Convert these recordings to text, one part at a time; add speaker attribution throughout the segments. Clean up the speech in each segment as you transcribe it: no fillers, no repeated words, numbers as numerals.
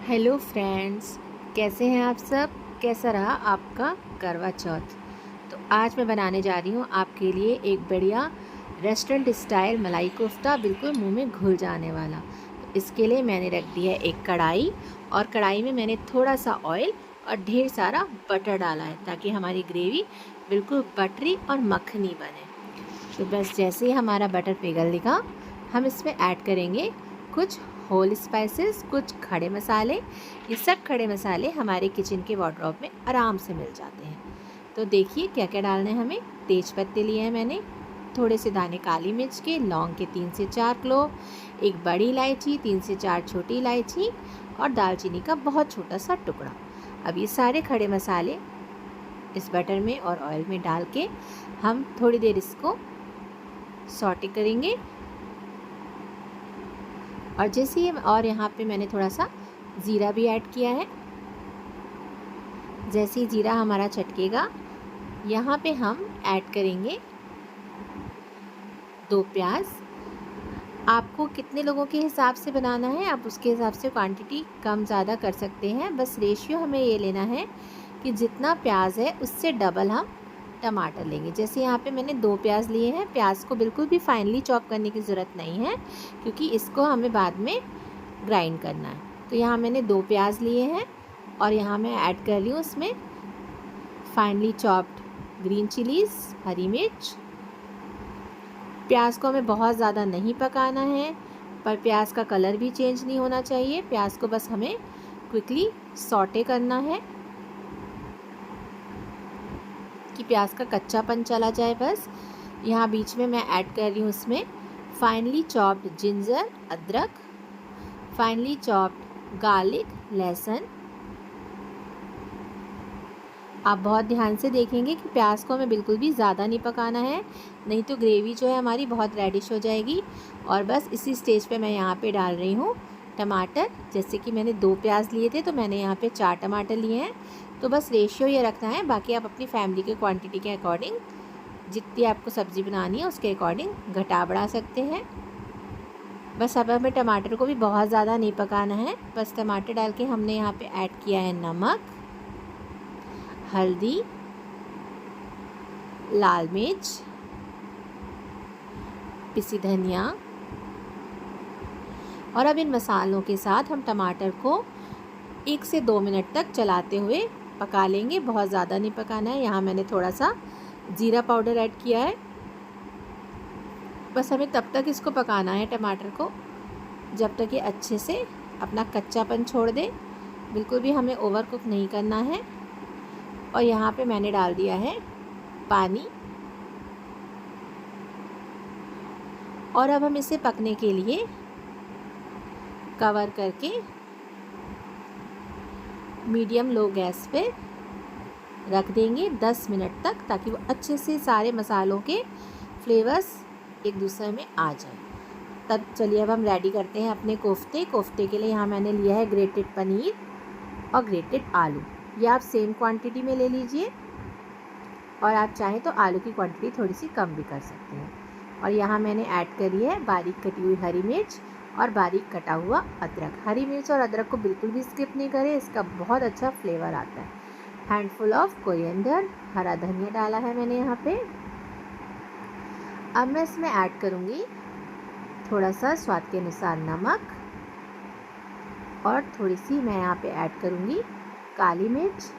Speaker 1: Hello friends, कैसे हैं आप सब। कैसा रहा आपका करवा चौथ। तो आज मैं बनाने जा रही हूँ आपके लिए एक बढ़िया रेस्टोरेंट स्टाइल मलाई कोफ्ता, बिल्कुल मुंह में घुल जाने वाला। तो इसके लिए मैंने रख दिया है एक कढ़ाई, और कढ़ाई में मैंने थोड़ा सा ऑयल और ढेर सारा बटर डाला है ताकि हमारी ग्रेवी बिल्कुल बटरी और मक्खनी बने। तो बस जैसे ही हमारा बटर पिघलेगा, हम इसमें ऐड करेंगे कुछ होल स्पाइसेस, कुछ खड़े मसाले। ये सब खड़े मसाले हमारे किचन के वार्डरोब में आराम से मिल जाते हैं। तो देखिए क्या क्या डालना है हमें। तेज पत्ते लिए हैं मैंने, थोड़े से दाने काली मिर्च के, लौंग के 3 से 4 क्लोव, एक बड़ी इलायची, 3 से 4 छोटी इलायची और दालचीनी का बहुत छोटा सा टुकड़ा। अब ये सारे खड़े मसाले इस बटर में और ऑयल में डाल के हम थोड़ी देर इसको सॉटे करेंगे। और जैसे ही और यहाँ पे मैंने थोड़ा सा ज़ीरा भी ऐड किया है। जैसे ही ज़ीरा हमारा चटकेगा, यहाँ पे हम ऐड करेंगे 2 प्याज। आपको कितने लोगों के हिसाब से बनाना है, आप उसके हिसाब से क्वांटिटी कम ज़्यादा कर सकते हैं। बस रेशियो हमें ये लेना है कि जितना प्याज है उससे डबल हम टमाटर लेंगे। जैसे यहाँ पे मैंने 2 प्याज लिए हैं। प्याज को बिल्कुल भी फाइनली चॉप करने की ज़रूरत नहीं है, क्योंकि इसको हमें बाद में ग्राइंड करना है। तो यहाँ मैंने 2 प्याज लिए हैं और यहाँ मैं ऐड कर रही हूँ उसमें फाइनली चॉप्ड ग्रीन चिलीज़, हरी मिर्च। प्याज को हमें बहुत ज़्यादा नहीं पकाना है, पर प्याज का कलर भी चेंज नहीं होना चाहिए। प्याज को बस हमें क्विकली सॉटे करना है कि प्याज का कच्चापन चला जाए बस। यहाँ बीच में मैं ऐड कर रही हूँ उसमें फाइनली चॉप्ड जिंजर, अदरक, फाइनली चॉप्ड गार्लिक, लहसुन। आप बहुत ध्यान से देखेंगे कि प्याज को हमें बिल्कुल भी ज़्यादा नहीं पकाना है, नहीं तो ग्रेवी जो है हमारी बहुत रेडिश हो जाएगी। और बस इसी स्टेज पे मैं यहाँ पे डाल रही हूँ टमाटर। जैसे कि मैंने 2 प्याज लिए थे तो मैंने यहाँ पे 4 टमाटर लिए हैं। तो बस रेशियो ये रखना है, बाकी आप अपनी फैमिली के क्वांटिटी के अकॉर्डिंग, जितनी आपको सब्ज़ी बनानी है उसके अकॉर्डिंग घटा बढ़ा सकते हैं। बस अब हमें टमाटर को भी बहुत ज़्यादा नहीं पकाना है। बस टमाटर डाल के हमने यहाँ पे ऐड किया है नमक, हल्दी, लाल मिर्च, पिसी धनिया। और अब इन मसालों के साथ हम टमाटर को 1 से 2 मिनट तक चलाते हुए पका लेंगे। बहुत ज़्यादा नहीं पकाना है। यहाँ मैंने थोड़ा सा जीरा पाउडर ऐड किया है। बस हमें तब तक इसको पकाना है टमाटर को जब तक ये अच्छे से अपना कच्चापन छोड़ दे। बिल्कुल भी हमें ओवर कुक नहीं करना है। और यहाँ पे मैंने डाल दिया है पानी। और अब हम इसे पकने के लिए कवर करके मीडियम लो गैस पे रख देंगे 10 मिनट तक, ताकि वो अच्छे से सारे मसालों के फ्लेवर्स एक दूसरे में आ जाए। तब चलिए अब हम रेडी करते हैं अपने कोफ्ते के लिए यहाँ मैंने लिया है ग्रेटेड पनीर और ग्रेटेड आलू। ये आप सेम क्वांटिटी में ले लीजिए, और आप चाहें तो आलू की क्वांटिटी थोड़ी सी कम भी कर सकते हैं। और यहाँ मैंने ऐड करी है बारीक कटी हुई हरी मिर्च और बारीक कटा हुआ अदरक। हरी मिर्च और अदरक को बिल्कुल भी स्किप नहीं करें, इसका बहुत अच्छा फ्लेवर आता है। हैंडफुल ऑफ कोरिएंडर, हरा धनिया डाला है मैंने यहाँ पे। अब मैं इसमें ऐड करूँगी थोड़ा सा स्वाद के अनुसार नमक, और थोड़ी सी मैं यहाँ पे ऐड करूँगी काली मिर्च।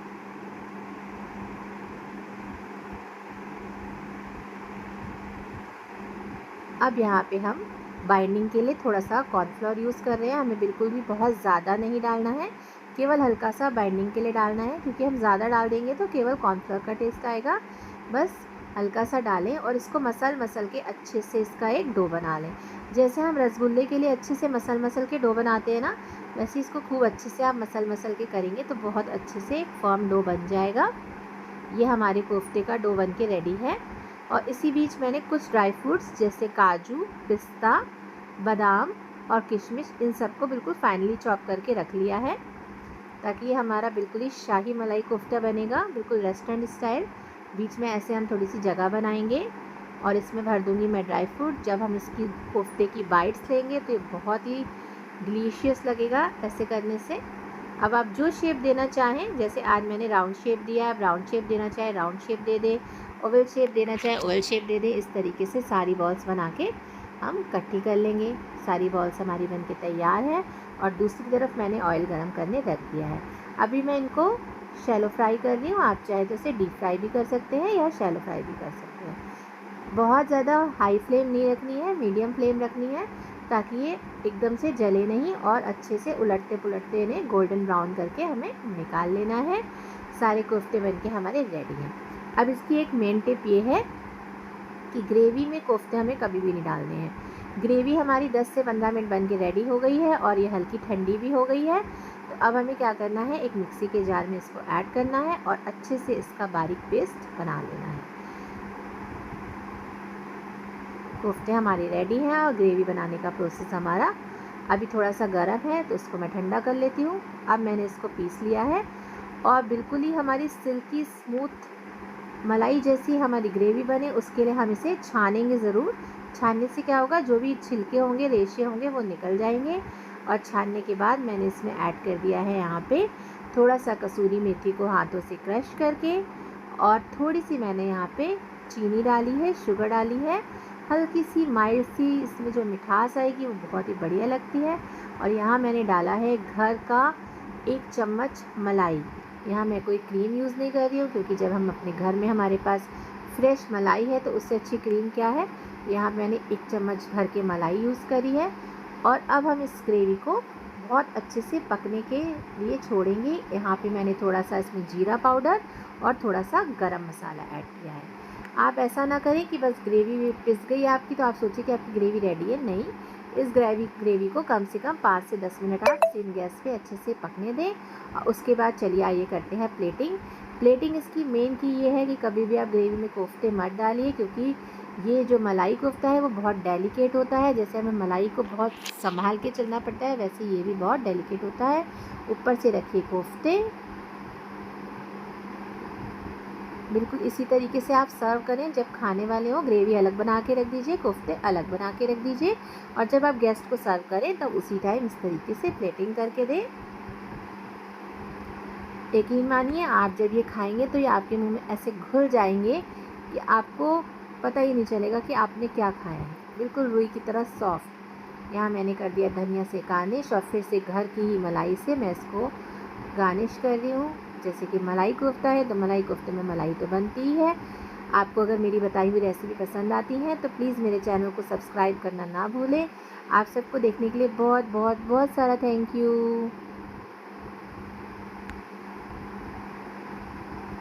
Speaker 1: अब यहाँ पे हम बाइंडिंग के लिए थोड़ा सा कॉर्नफ्लोर यूज़ कर रहे हैं। हमें बिल्कुल भी बहुत ज़्यादा नहीं डालना है, केवल हल्का सा बाइंडिंग के लिए डालना है, क्योंकि हम ज़्यादा डाल देंगे तो केवल कॉर्नफ्लोर का टेस्ट आएगा। बस हल्का सा डालें और इसको मसल के अच्छे से इसका एक डो बना लें। जैसे हम रसगुल्ले के लिए अच्छे से मसल के डो बनाते हैं ना, वैसे इसको खूब अच्छे से आप मसल के करेंगे तो बहुत अच्छे से एक फर्म डो बन जाएगा। ये हमारे कोफ्ते का डो बन के रेडी है। और इसी बीच मैंने कुछ ड्राई फ्रूट्स जैसे काजू, पिस्ता, बादाम और किशमिश, इन सबको बिल्कुल फाइनली चॉप करके रख लिया है, ताकि ये हमारा बिल्कुल ही शाही मलाई कोफ्ता बनेगा, बिल्कुल रेस्टोरेंट स्टाइल। बीच में ऐसे हम थोड़ी सी जगह बनाएंगे और इसमें भर दूंगी मैं ड्राई फ्रूट। जब हम इसकी कोफ्ते की बाइट्स लेंगे तो ये बहुत ही डिलीशियस लगेगा ऐसे करने से। अब आप जो शेप देना चाहें, जैसे आज मैंने राउंड शेप दिया है, आप राउंड शेप देना चाहें राउंड शेप दे दें, ओवल शेप देना चाहें ओवल शेप दे दें। इस तरीके से सारी बॉल्स बना के हम इकट्ठी कर लेंगे। सारी बॉल्स हमारी बन के तैयार है और दूसरी तरफ मैंने ऑयल गरम करने रख दिया है। अभी मैं इनको शैलो फ्राई कर रही हूँ। आप चाहे तो इसे डीप फ्राई भी कर सकते हैं या शैलो फ्राई भी कर सकते हैं। बहुत ज़्यादा हाई फ्लेम नहीं रखनी है, मीडियम फ्लेम रखनी है, ताकि ये एकदम से जले नहीं और अच्छे से उलटते पुलटते इन्हें गोल्डन ब्राउन करके हमें निकाल लेना है। सारे कोफ्ते बनके हमारे रेडी हैं। अब इसकी एक मेन टिप ये है कि ग्रेवी में कोफ्ते हमें कभी भी नहीं डालने हैं। ग्रेवी हमारी 10 से 15 मिनट बन के रेडी हो गई है और ये हल्की ठंडी भी हो गई है। तो अब हमें क्या करना है, एक मिक्सी के जार में इसको ऐड करना है और अच्छे से इसका बारीक पेस्ट बना लेना है। कोफ्ते हमारे रेडी हैं और ग्रेवी बनाने का प्रोसेस हमारा अभी थोड़ा सा गर्म है, तो इसको मैं ठंडा कर लेती हूँ। अब मैंने इसको पीस लिया है और बिल्कुल ही हमारी सिल्की स्मूथ मलाई जैसी हमारी ग्रेवी बने, उसके लिए हम इसे छानेंगे ज़रूर। छानने से क्या होगा, जो भी छिलके होंगे, रेशे होंगे, वो निकल जाएंगे। और छानने के बाद मैंने इसमें ऐड कर दिया है यहाँ पे थोड़ा सा कसूरी मेथी को हाथों से क्रश करके, और थोड़ी सी मैंने यहाँ पे चीनी डाली है, शुगर डाली है, हल्की सी माइल्ड सी इसमें जो मिठास आएगी वो बहुत ही बढ़िया लगती है। और यहाँ मैंने डाला है घर का 1 चम्मच मलाई। यहाँ मैं कोई क्रीम यूज़ नहीं कर रही हूँ, क्योंकि जब हम अपने घर में हमारे पास फ्रेश मलाई है तो उससे अच्छी क्रीम क्या है। यहाँ मैंने 1 चम्मच भर के मलाई यूज़ करी है। और अब हम इस ग्रेवी को बहुत अच्छे से पकने के लिए छोड़ेंगे। यहाँ पे मैंने थोड़ा सा इसमें जीरा पाउडर और थोड़ा सा गरम मसाला ऐड किया है। आप ऐसा ना करें कि बस ग्रेवी पिस गई आपकी तो आप सोचिए कि आपकी ग्रेवी रेडी है। नहीं, इस ग्रेवी को कम से कम 5 से 10 मिनट आप सिम गैस पे अच्छे से पकने दें। और उसके बाद चलिए आइए करते हैं प्लेटिंग इसकी मेन की ये है कि कभी भी आप ग्रेवी में कोफ्ते मत डालिए, क्योंकि ये जो मलाई कोफ्ता है वो बहुत डेलिकेट होता है। जैसे हमें मलाई को बहुत संभाल के चलना पड़ता है, वैसे ये भी बहुत डेलिकेट होता है। ऊपर से रखिए कोफ्ते। बिल्कुल इसी तरीके से आप सर्व करें। जब खाने वाले हो ग्रेवी अलग बना के रख दीजिए, कोफ्ते अलग बना के रख दीजिए, और जब आप गेस्ट को सर्व करें तब उसी टाइम इस तरीके से प्लेटिंग करके दें। यकीन मानिए, आप जब ये खाएंगे तो ये आपके मुंह में ऐसे घुल जाएंगे कि आपको पता ही नहीं चलेगा कि आपने क्या खाया है। बिल्कुल रुई की तरह सॉफ्ट। यहाँ मैंने कर दिया धनिया से गार्निश, और फिर से घर की ही मलाई से मैं इसको गार्निश कर रही हूँ। जैसे कि मलाई कोफ्ता है तो मलाई कोफ्ते में मलाई तो बनती ही है। आपको अगर मेरी बताई हुई रेसिपी पसंद आती है तो प्लीज़ मेरे चैनल को सब्सक्राइब करना ना भूलें। आप सबको देखने के लिए बहुत बहुत बहुत सारा थैंक यू।